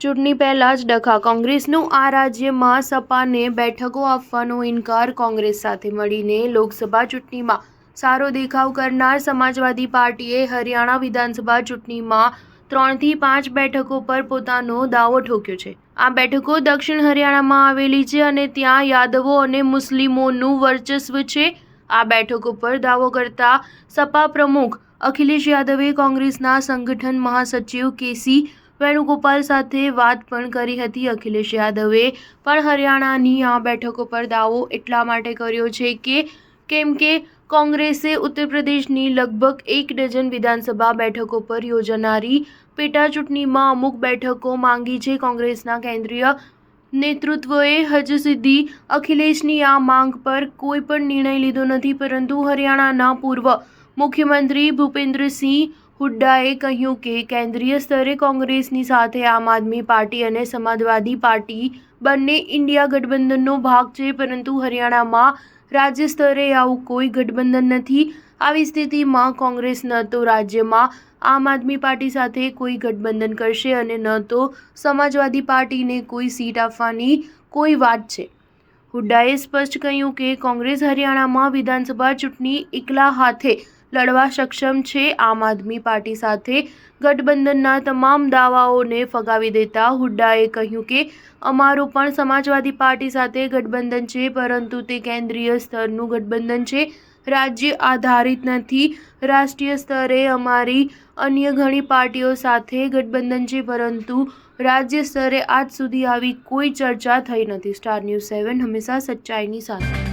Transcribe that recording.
ચૂંટણી પહેલા જ ડખા કોંગ્રેસનું આ રાજ્યમાં સપાને બેઠકો આપવાનો ઇનકાર કોંગ્રેસ સાથે મળીને લોકસભા ચૂંટણીમાં સારો દેખાવ કરનાર સમાજવાદી પાર્ટીએ હરિયાણા વિધાનસભા ચૂંટણીમાં 3 થી 5 બેઠકો પર પોતાનો દાવો ઠોક્યો છે। આ બેઠકો દક્ષિણ હરિયાણામાં આવેલી છે અને ત્યાં યાદવો અને મુસ્લિમોનું વર્ચસ્વ છે। આ બેઠકો પર દાવો કરતા સપા પ્રમુખ અખિલેશ યાદવે કોંગ્રેસના સંગઠન મહાસચિવ કેસી વેણુગોપાલ સાથે વાત પણ કરી હતી। અખિલેશ યાદવે પણ હરિયાણાની આ બેઠકો પર દાવો એટલા માટે કર્યો છે કેમ કે કોંગ્રેસે ઉત્તર પ્રદેશની લગભગ 1 ડઝન વિધાનસભા બેઠકો પર યોજાનારી પેટા ચૂંટણીમાં અમુક બેઠકો માંગી છે। કોંગ્રેસના કેન્દ્રીય નેતૃત્વએ હજુ સુધી અખિલેશની આ માંગ પર કોઈ પણ નિર્ણય લીધો નથી, પરંતુ હરિયાણાના પૂર્વ મુખ્યમંત્રી ભૂપેન્દ્રસિંહ હુડ્ડાએ કહ્યું કે કેન્દ્રીય સ્તરે કોંગ્રેસની સાથે આમ આદમી પાર્ટી અને સમાજવાદી પાર્ટી બંને ઇન્ડિયા ગઠબંધનનો ભાગ છે, પરંતુ હરિયાણામાં રાજ્ય સ્તરે આવું કોઈ ગઠબંધન નથી। આવી સ્થિતિમાં કોંગ્રેસ ન તો રાજ્યમાં આમ આદમી પાર્ટી સાથે કોઈ ગઠબંધન કરશે અને ન તો સમાજવાદી પાર્ટીને કોઈ સીટ આપવાની કોઈ વાત છે। હુડ્ડાએ સ્પષ્ટ કહ્યું કે કોંગ્રેસ હરિયાણામાં વિધાનસભા ચૂંટણી એકલા હાથે લડવા સક્ષમ છે। આમ આદમી પાર્ટી સાથે ગઠબંધનના તમામ દાવાઓને ફગાવી દેતા હુડ્ડાએ કહ્યું કે અમારું પણ સમાજવાદી પાર્ટી સાથે ગઠબંધન છે, પરંતુ તે કેન્દ્રીય સ્તરનું ગઠબંધન છે, રાજ્ય આધારિત નથી। રાષ્ટ્રીય સ્તરે અમારી અન્ય ઘણી પાર્ટીઓ સાથે ગઠબંધન છે, પરંતુ રાજ્ય સ્તરે આજ સુધી આવી કોઈ ચર્ચા થઈ નથી। સ્ટાર ન્યૂઝ 7 હંમેશા સચ્ચાઈની સાથે।